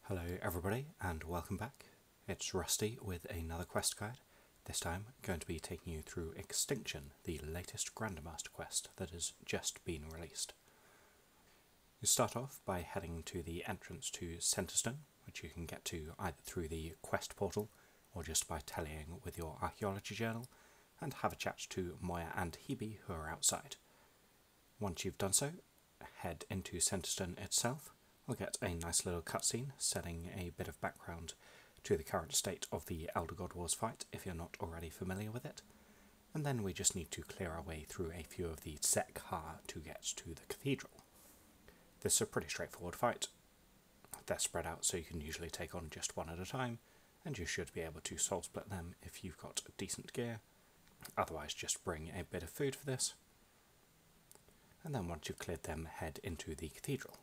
Hello everybody and welcome back. It's Rusty with another quest guide. This time I'm going to be taking you through Extinction, the latest Grandmaster quest that has just been released. You start off by heading to the entrance to Centerstone, which you can get to either through the quest portal or just by tallying with your archaeology journal, and have a chat to Moya and Hebe who are outside. Once you've done so, head into Centerstone itself. We'll get a nice little cutscene setting a bit of background to the current state of the Elder God Wars fight if you're not already familiar with it, and then we just need to clear our way through a few of the Sekha to get to the cathedral. This is a pretty straightforward fight. They're spread out so you can usually take on just one at a time, and you should be able to soul split them if you've got decent gear. Otherwise just bring a bit of food for this, and then once you've cleared them, head into the cathedral.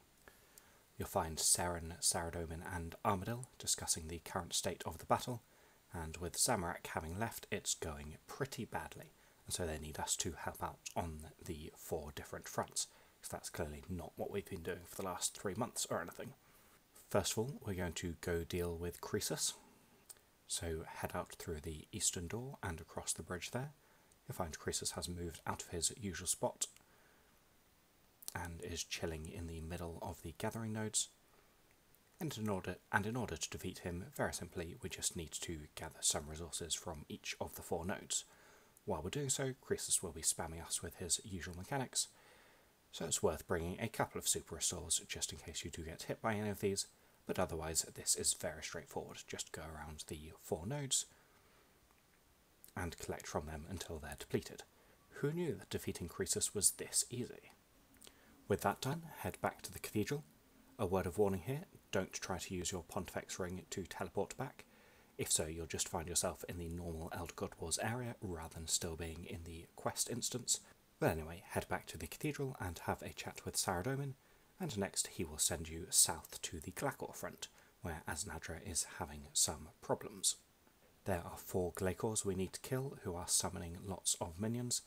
You'll find Seren, Saradomin and Armadil discussing the current state of the battle, and with Zamorak having left, it's going pretty badly, and so they need us to help out on the 4 different fronts, because that's clearly not what we've been doing for the last 3 months or anything. First of all, we're going to go deal with Croesus, so head out through the eastern door and across the bridge there. You'll find Croesus has moved out of his usual spot and is chilling in the middle of the gathering nodes. And in order to defeat him, very simply, we just need to gather some resources from each of the 4 nodes. While we're doing so, Croesus will be spamming us with his usual mechanics, so it's worth bringing a couple of super restores just in case you do get hit by any of these, but otherwise this is very straightforward. Just go around the 4 nodes and collect from them until they're depleted. Who knew that defeating Croesus was this easy? With that done, head back to the cathedral. A word of warning here, don't try to use your Pontifex ring to teleport back. If so, you'll just find yourself in the normal Elder God Wars area rather than still being in the quest instance. But anyway, head back to the cathedral and have a chat with Saradomin, and next he will send you south to the Glaikor front, where Aznadra is having some problems. There are 4 Glaikors we need to kill who are summoning lots of minions,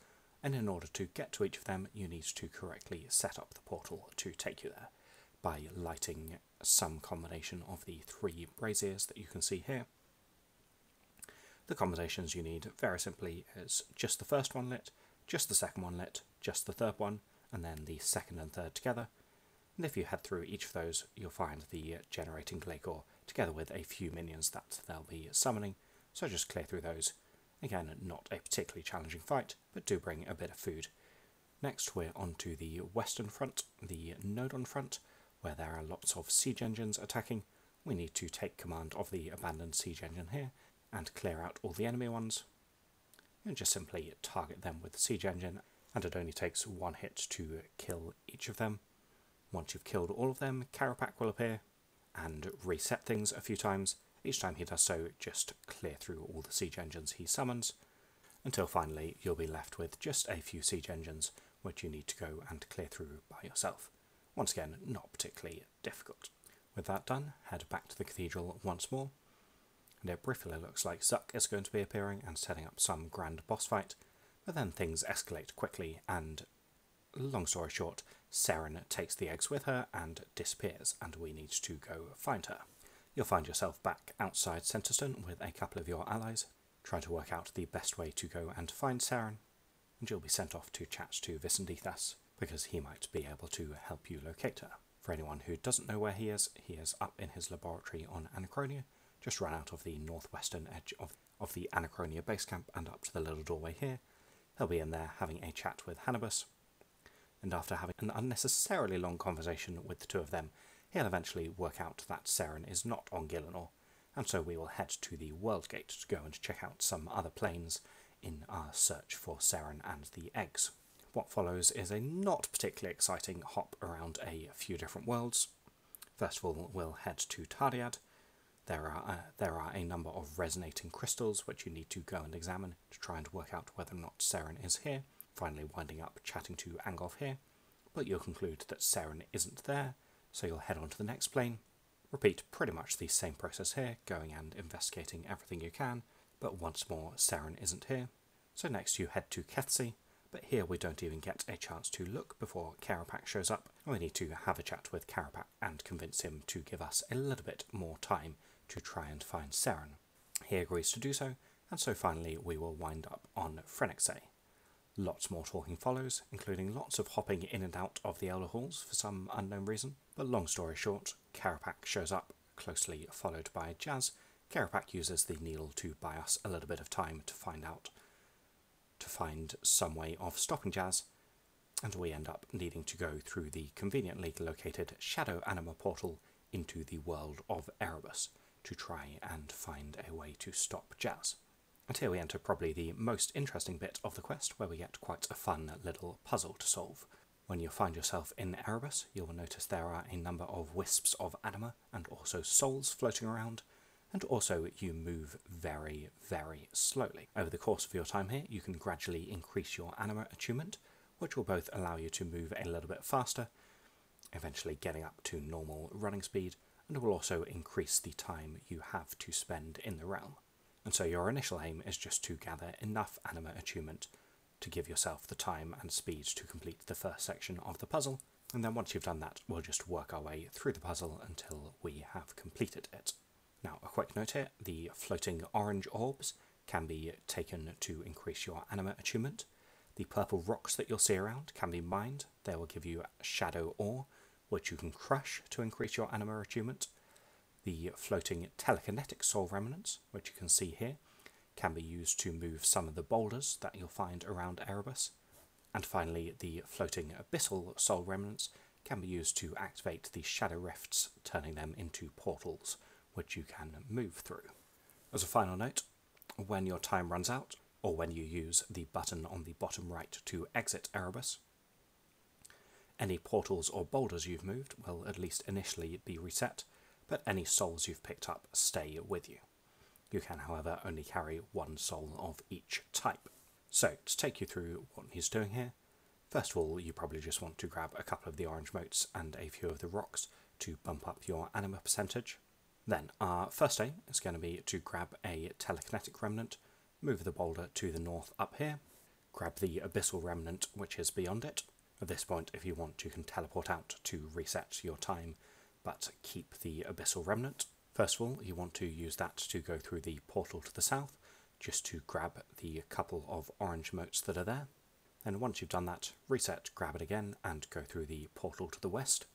and in order to get to each of them you need to correctly set up the portal to take you there by lighting some combination of the 3 braziers that you can see here. The combinations you need very simply is just the first one lit, just the second one lit, just the third one, and then the second and third together. And if you head through each of those, you'll find the generating Glaikor together with a few minions that they'll be summoning, so just clear through those. Again, not a particularly challenging fight, but do bring a bit of food. Next we're on to the western front, the Nodon front, where there are lots of siege engines attacking. We need to take command of the abandoned siege engine here and clear out all the enemy ones. And just simply target them with the siege engine, and it only takes 1 hit to kill each of them. Once you've killed all of them, Karapak will appear and reset things a few times. Each time he does so, just clear through all the siege engines he summons, until finally you'll be left with just a few siege engines which you need to go and clear through by yourself. Once again, not particularly difficult. With that done, head back to the cathedral once more, and it briefly looks like Zuck is going to be appearing and setting up some grand boss fight, but then things escalate quickly and, long story short, Seren takes the eggs with her and disappears, and we need to go find her. You'll find yourself back outside Centerstone with a couple of your allies, trying to work out the best way to go and find Seren, and you'll be sent off to chat to Visendithas, because he might be able to help you locate her. For anyone who doesn't know where he is up in his laboratory on Anachronia. Just run out of the northwestern edge of the Anachronia base camp and up to the little doorway here. He'll be in there having a chat with Hannibus, and after having an unnecessarily long conversation with the 2 of them, he'll eventually work out that Seren is not on Gielinor, and so we will head to the World Gate to go and check out some other planes in our search for Seren and the eggs. What follows is a not particularly exciting hop around a few different worlds. First of all, we'll head to Tardiad. There are a number of resonating crystals which you need to go and examine to try and work out whether or not Seren is here, finally winding up chatting to Angolf here, but you'll conclude that Seren isn't there, so you'll head on to the next plane. Repeat pretty much the same process here, going and investigating everything you can, but once more Seren isn't here. So next you head to Kethsey, but here we don't even get a chance to look before Carapac shows up, and we need to have a chat with Carapac and convince him to give us a little bit more time to try and find Seren. He agrees to do so, and so finally we will wind up on Phoenixay. Lots more talking follows, including lots of hopping in and out of the Elder Halls for some unknown reason, but long story short, Carapac shows up, closely followed by Jazz. Carapac uses the needle to buy us a little bit of time to find some way of stopping Jazz, and we end up needing to go through the conveniently located Shadow Anima portal into the world of Erebus to try and find a way to stop Jazz. And here we enter probably the most interesting bit of the quest, where we get quite a fun little puzzle to solve. When you find yourself in Erebus, you will notice there are a number of wisps of anima and also souls floating around, and also you move very, very slowly. Over the course of your time here, you can gradually increase your anima attunement, which will both allow you to move a little bit faster, eventually getting up to normal running speed, and will also increase the time you have to spend in the realm. And so your initial aim is just to gather enough anima attunement to give yourself the time and speed to complete the first section of the puzzle, and then once you've done that, we'll just work our way through the puzzle until we have completed it. Now, a quick note here, the floating orange orbs can be taken to increase your anima attunement. The purple rocks that you'll see around can be mined. They will give you shadow ore, which you can crush to increase your anima attunement. The floating telekinetic soul remnants, which you can see here, can be used to move some of the boulders that you'll find around Erebus. And finally, the floating abyssal soul remnants can be used to activate the shadow rifts, turning them into portals, which you can move through. As a final note, when your time runs out, or when you use the button on the bottom right to exit Erebus, any portals or boulders you've moved will at least initially be reset, but any souls you've picked up stay with you. You can, however, only carry one soul of each type. So, to take you through what he's doing here, first of all, you probably just want to grab a couple of the orange motes and a few of the rocks to bump up your anima percentage. Then, our first aim is going to be to grab a telekinetic remnant, move the boulder to the north up here, grab the abyssal remnant which is beyond it. At this point, if you want, you can teleport out to reset your time, but keep the abyssal remnant. First of all, you want to use that to go through the portal to the south, just to grab the couple of orange motes that are there. And once you've done that, reset, grab it again, and go through the portal to the west.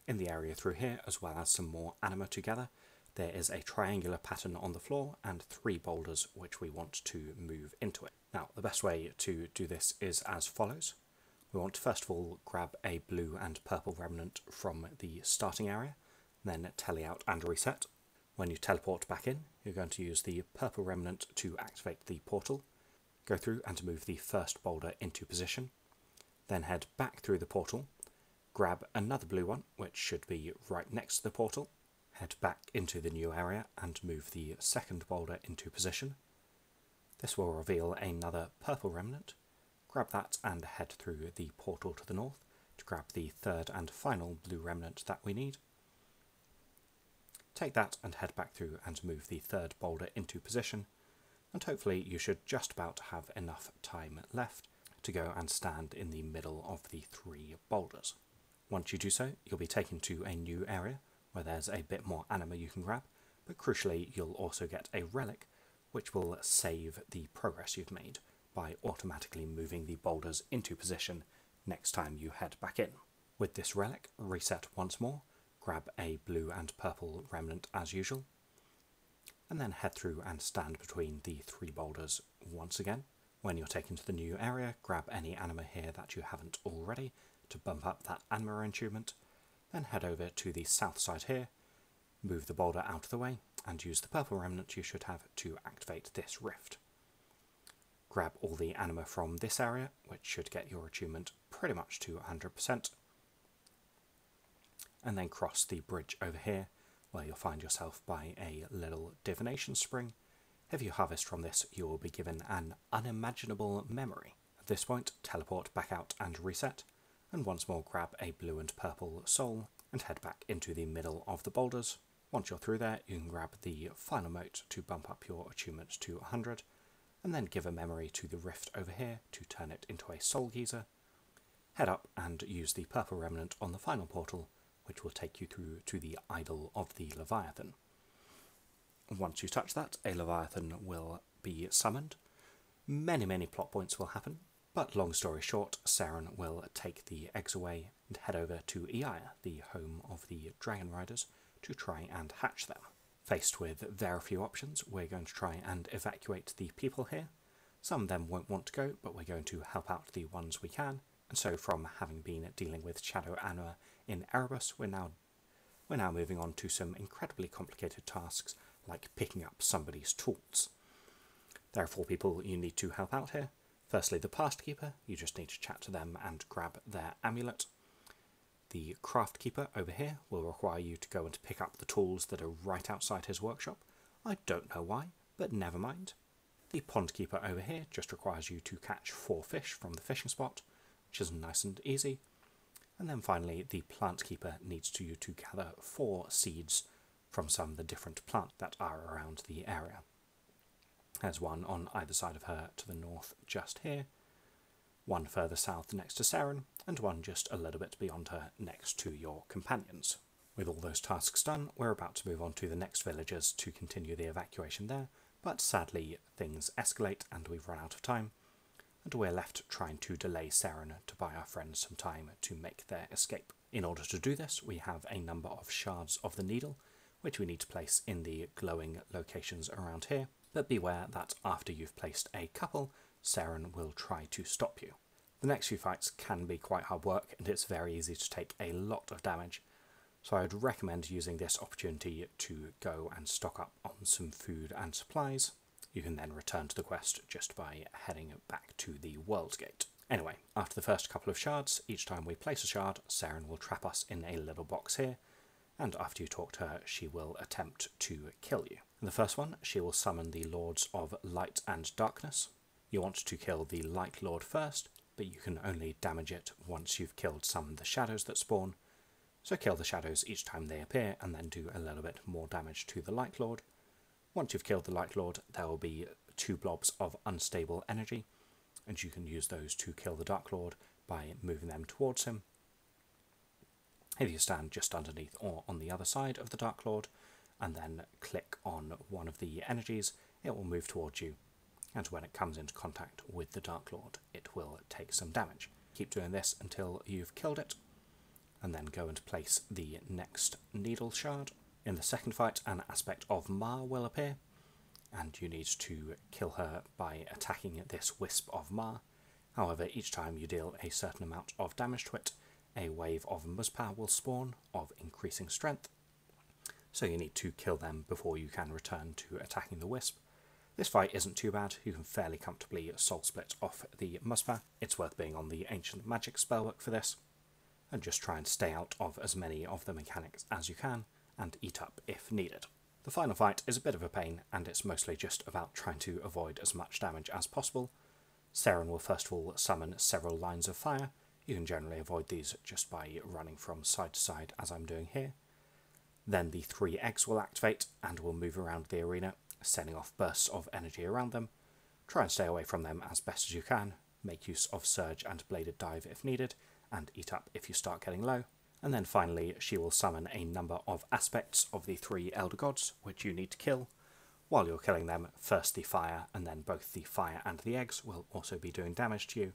In the area through here, as well as some more anima together, there is a triangular pattern on the floor and 3 boulders which we want to move into it. Now, the best way to do this is as follows. We want to first of all grab a blue and purple remnant from the starting area, then tele out and reset. When you teleport back in, you're going to use the purple remnant to activate the portal, go through and move the first boulder into position, then head back through the portal, grab another blue one, which should be right next to the portal, head back into the new area and move the second boulder into position. This will reveal another purple remnant. Grab that and head through the portal to the north to grab the third and final blue remnant that we need. Take that and head back through and move the third boulder into position, and hopefully you should just about have enough time left to go and stand in the middle of the 3 boulders. Once you do so, you'll be taken to a new area where there's a bit more anima you can grab, but crucially you'll also get a relic which will save the progress you've made by automatically moving the boulders into position next time you head back in. With this relic, reset once more, grab a blue and purple remnant as usual, and then head through and stand between the 3 boulders once again. When you're taken to the new area, grab any anima here that you haven't already to bump up that anima attunement, then head over to the south side here, move the boulder out of the way, and use the purple remnant you should have to activate this rift. Grab all the anima from this area, which should get your attunement pretty much to 100%, and then cross the bridge over here, where you'll find yourself by a little divination spring. If you harvest from this, you will be given an unimaginable memory. At this point, teleport back out and reset, and once more grab a blue and purple soul and head back into the middle of the boulders. Once you're through there, you can grab the final mote to bump up your attunement to 100, and then give a memory to the rift over here to turn it into a soul geyser. Head up and use the purple remnant on the final portal, which will take you through to the idol of the Leviathan. Once you touch that, a Leviathan will be summoned. Many plot points will happen, but long story short, Seren will take the eggs away and head over to Iaia, the home of the Dragon Riders, to try and hatch them. Faced with very few options, we're going to try and evacuate the people here. Some of them won't want to go, but we're going to help out the ones we can. And so from having been dealing with Shadow Anua in Erebus, we're now moving on to some incredibly complicated tasks, like picking up somebody's tools. There are 4 people you need to help out here. Firstly, the Past Keeper. You just need to chat to them and grab their amulet. The Craft Keeper over here will require you to go and pick up the tools that are right outside his workshop. I don't know why, but never mind. The Pond Keeper over here just requires you to catch 4 fish from the fishing spot, which is nice and easy. And then finally, the Plant Keeper needs you to gather 4 seeds from some of the different plants that are around the area. There's one on either side of her to the north just here, one further south next to Seren, and one just a little bit beyond her next to your companions. With all those tasks done, we're about to move on to the next villagers to continue the evacuation there, but sadly things escalate and we've run out of time, and we're left trying to delay Seren to buy our friends some time to make their escape. In order to do this, we have a number of shards of the needle, which we need to place in the glowing locations around here, but beware that after you've placed a couple, Seren will try to stop you. The next few fights can be quite hard work, and it's very easy to take a lot of damage, so I'd recommend using this opportunity to go and stock up on some food and supplies. You can then return to the quest just by heading back to the World Gate. Anyway, after the first couple of shards, each time we place a shard, Seren will trap us in a little box here, and after you talk to her, she will attempt to kill you. In the first one, she will summon the Lords of Light and Darkness. You want to kill the Light Lord first, but you can only damage it once you've killed some of the shadows that spawn. So kill the shadows each time they appear, and then do a little bit more damage to the Light Lord. Once you've killed the Light Lord, there will be 2 blobs of unstable energy, and you can use those to kill the Dark Lord by moving them towards him. If you stand just underneath or on the other side of the Dark Lord, and then click on one of the energies, it will move towards you, and when it comes into contact with the Dark Lord, it will take some damage. Keep doing this until you've killed it, and then go and place the next needle shard. In the second fight, an aspect of Ma will appear, and you need to kill her by attacking this wisp of Ma. However, each time you deal a certain amount of damage to it, a wave of Muspah will spawn of increasing strength, so you need to kill them before you can return to attacking the wisp. This fight isn't too bad, you can fairly comfortably soul split off the Muspah. It's worth being on the Ancient Magic spellbook for this, and just try and stay out of as many of the mechanics as you can, and eat up if needed. The final fight is a bit of a pain, and it's mostly just about trying to avoid as much damage as possible. Seren will first of all summon several lines of fire. You can generally avoid these just by running from side to side as I'm doing here. Then the 3 eggs will activate and will move around the arena, sending off bursts of energy around them. Try and stay away from them as best as you can, make use of Surge and Bladed Dive if needed, and eat up if you start getting low. And then finally she will summon a number of aspects of the 3 Elder Gods, which you need to kill. While you're killing them, first the fire, and then both the fire and the eggs will also be doing damage to you.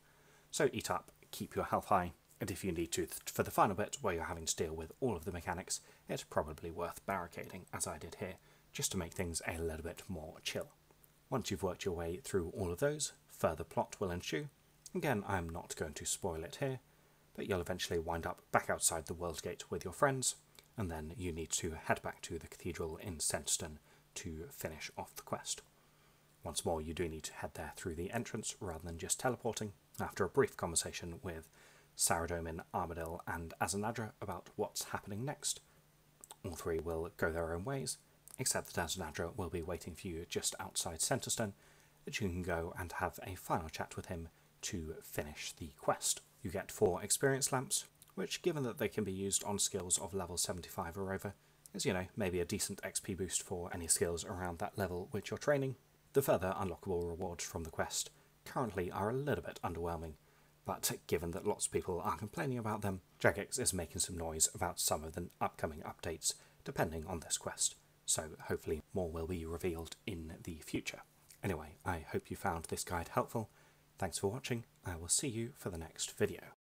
So eat up, keep your health high, and if you need to for the final bit where you're having to deal with all of the mechanics, it's probably worth barricading, as I did here, just to make things a little bit more chill. Once you've worked your way through all of those, further plot will ensue. Again, I'm not going to spoil it here, but you'll eventually wind up back outside the World Gate with your friends, and then you need to head back to the cathedral in Centeston to finish off the quest. Once more, you do need to head there through the entrance rather than just teleporting. After a brief conversation with Saradomin, Armadil and Azanadra about what's happening next, all 3 will go their own ways, except that Azanadra will be waiting for you just outside Centeston, that you can go and have a final chat with him to finish the quest. You get 4 experience lamps, which, given that they can be used on skills of level 75 or over, is, maybe a decent XP boost for any skills around that level which you're training. The further unlockable rewards from the quest currently are a little bit underwhelming, but given that lots of people are complaining about them, Jagex is making some noise about some of the upcoming updates depending on this quest, so hopefully more will be revealed in the future. Anyway, I hope you found this guide helpful. Thanks for watching. I will see you for the next video.